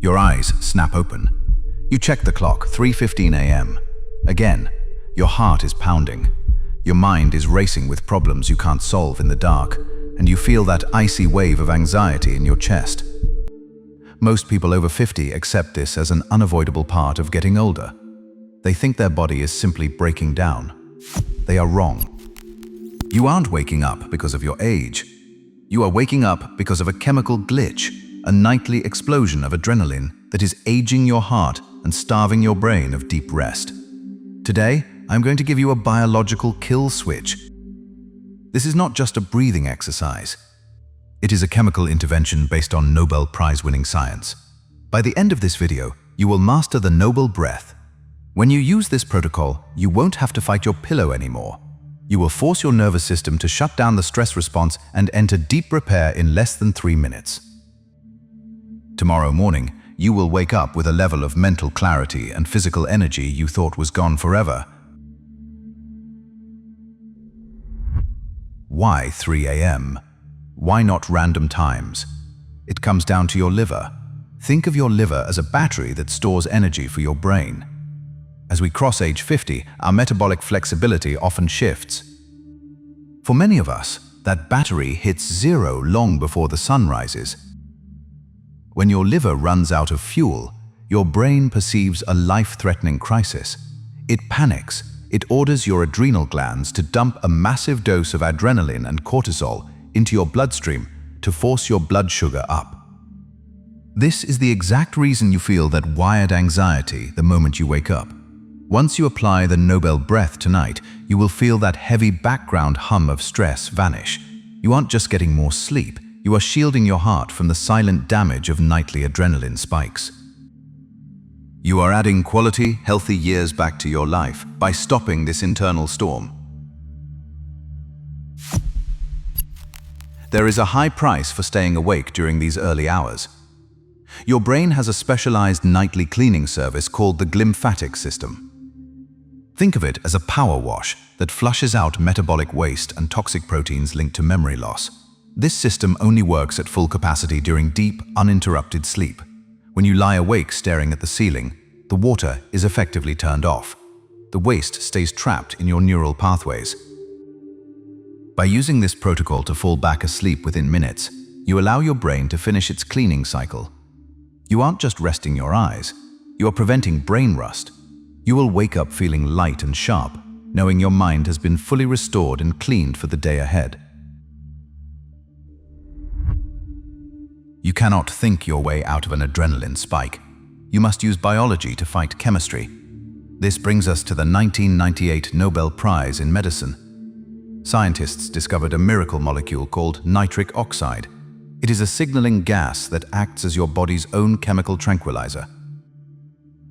Your eyes snap open. You check the clock, 3:15 a.m. Again, your heart is pounding. Your mind is racing with problems you can't solve in the dark, and you feel that icy wave of anxiety in your chest. Most people over 50 accept this as an unavoidable part of getting older. They think their body is simply breaking down. They are wrong. You aren't waking up because of your age. You are waking up because of a chemical glitch, a nightly explosion of adrenaline that is aging your heart and starving your brain of deep rest. Today, I'm going to give you a biological kill switch. This is not just a breathing exercise. It is a chemical intervention based on Nobel Prize-winning science. By the end of this video, you will master the Nobel Breath. When you use this protocol, you won't have to fight your pillow anymore. You will force your nervous system to shut down the stress response and enter deep repair in less than 3 minutes. Tomorrow morning, you will wake up with a level of mental clarity and physical energy you thought was gone forever. Why 3 a.m.? Why not random times? It comes down to your liver. Think of your liver as a battery that stores energy for your brain. As we cross age 50, our metabolic flexibility often shifts. For many of us, that battery hits zero long before the sun rises. When your liver runs out of fuel, your brain perceives a life-threatening crisis. It panics. It orders your adrenal glands to dump a massive dose of adrenaline and cortisol into your bloodstream to force your blood sugar up. This is the exact reason you feel that wired anxiety the moment you wake up. Once you apply the Nobel Breath tonight, you will feel that heavy background hum of stress vanish. You aren't just getting more sleep, you are shielding your heart from the silent damage of nightly adrenaline spikes. You are adding quality, healthy years back to your life by stopping this internal storm. There is a high price for staying awake during these early hours. Your brain has a specialized nightly cleaning service called the glymphatic system. Think of it as a power wash that flushes out metabolic waste and toxic proteins linked to memory loss. This system only works at full capacity during deep, uninterrupted sleep. When you lie awake staring at the ceiling, the water is effectively turned off. The waste stays trapped in your neural pathways. By using this protocol to fall back asleep within minutes, you allow your brain to finish its cleaning cycle. You aren't just resting your eyes, you are preventing brain rust. You will wake up feeling light and sharp, knowing your mind has been fully restored and cleaned for the day ahead. You cannot think your way out of an adrenaline spike. You must use biology to fight chemistry. This brings us to the 1998 Nobel Prize in Medicine. Scientists discovered a miracle molecule called nitric oxide. It is a signaling gas that acts as your body's own chemical tranquilizer.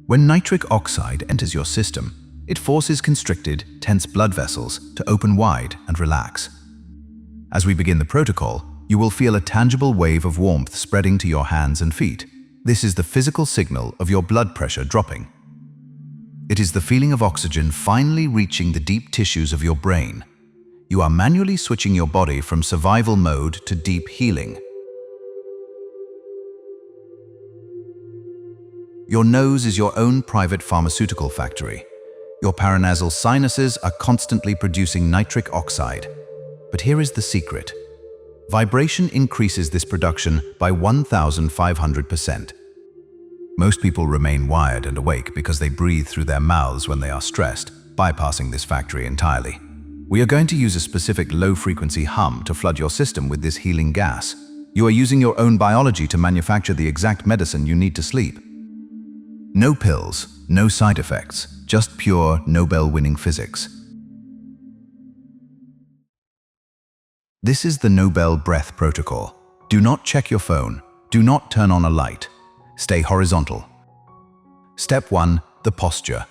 When nitric oxide enters your system, it forces constricted, tense blood vessels to open wide and relax. As we begin the protocol, you will feel a tangible wave of warmth spreading to your hands and feet. This is the physical signal of your blood pressure dropping. It is the feeling of oxygen finally reaching the deep tissues of your brain. You are manually switching your body from survival mode to deep healing. Your nose is your own private pharmaceutical factory. Your paranasal sinuses are constantly producing nitric oxide. But here is the secret. Vibration increases this production by 1,500%. Most people remain wired and awake because they breathe through their mouths when they are stressed, bypassing this factory entirely. We are going to use a specific low-frequency hum to flood your system with this healing gas. You are using your own biology to manufacture the exact medicine you need to sleep. No pills, no side effects, just pure Nobel-winning physics. This is the Nobel Breath protocol. Do not check your phone. Do not turn on a light. Stay horizontal. Step 1. The posture.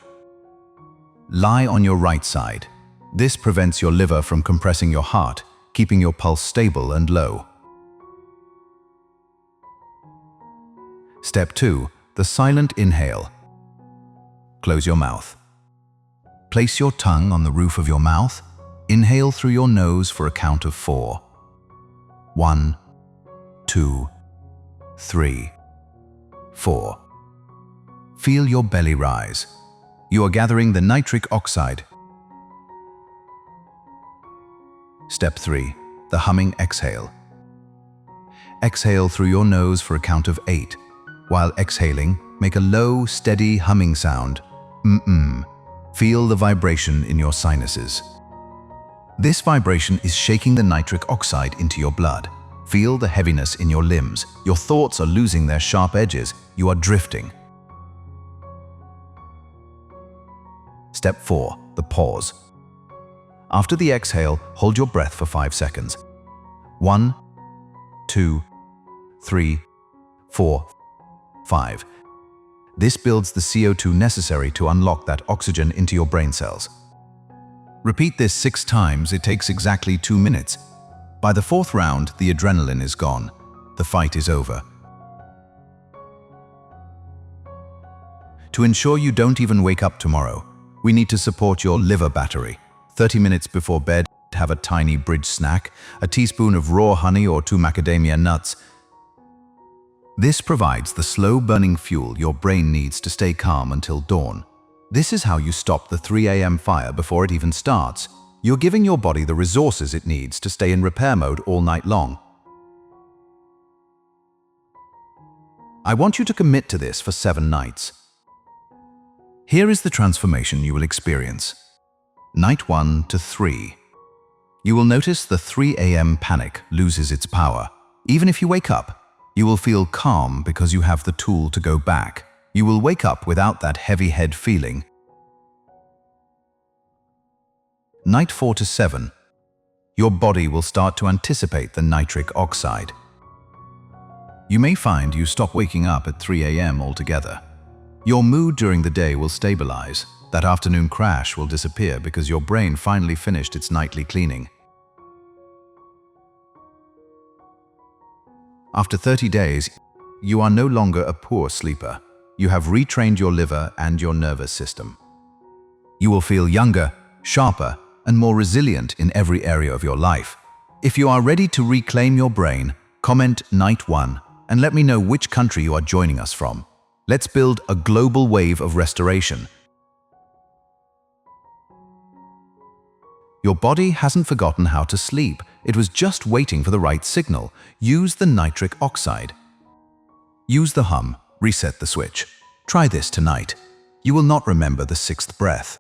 Lie on your right side. This prevents your liver from compressing your heart, keeping your pulse stable and low. Step 2. The silent inhale. Close your mouth. Place your tongue on the roof of your mouth. Inhale through your nose for a count of 4. 1, 2, 3, 4. Feel your belly rise. You are gathering the nitric oxide. Step 3. The humming exhale. Exhale through your nose for a count of 8. While exhaling, make a low, steady humming sound. Feel the vibration in your sinuses. This vibration is shaking the nitric oxide into your blood. Feel the heaviness in your limbs. Your thoughts are losing their sharp edges. You are drifting. Step 4. The pause. After the exhale, hold your breath for 5 seconds. 1, 2, 3, 4, 5. This builds the CO2 necessary to unlock that oxygen into your brain cells. Repeat this 6 times. It takes exactly 2 minutes. By the 4th round, the adrenaline is gone. The fight is over. To ensure you don't even wake up tomorrow, we need to support your liver battery. 30 minutes before bed, have a tiny bridge snack, a teaspoon of raw honey or 2 macadamia nuts. This provides the slow-burning fuel your brain needs to stay calm until dawn. This is how you stop the 3 a.m. fire before it even starts. You're giving your body the resources it needs to stay in repair mode all night long. I want you to commit to this for 7 nights. Here is the transformation you will experience. Night 1 to 3. You will notice the 3 a.m. panic loses its power. Even if you wake up, you will feel calm because you have the tool to go back. You will wake up without that heavy head feeling. Night 4 to 7. Your body will start to anticipate the nitric oxide. You may find you stop waking up at 3 a.m. altogether. Your mood during the day will stabilize. That afternoon crash will disappear because your brain finally finished its nightly cleaning. After 30 days, you are no longer a poor sleeper. You have retrained your liver and your nervous system. You will feel younger, sharper, and more resilient in every area of your life. If you are ready to reclaim your brain, comment Night 1 and let me know which country you are joining us from. Let's build a global wave of restoration. Your body hasn't forgotten how to sleep. It was just waiting for the right signal. Use the nitric oxide. Use the hum. Reset the switch. Try this tonight. You will not remember the 6th breath.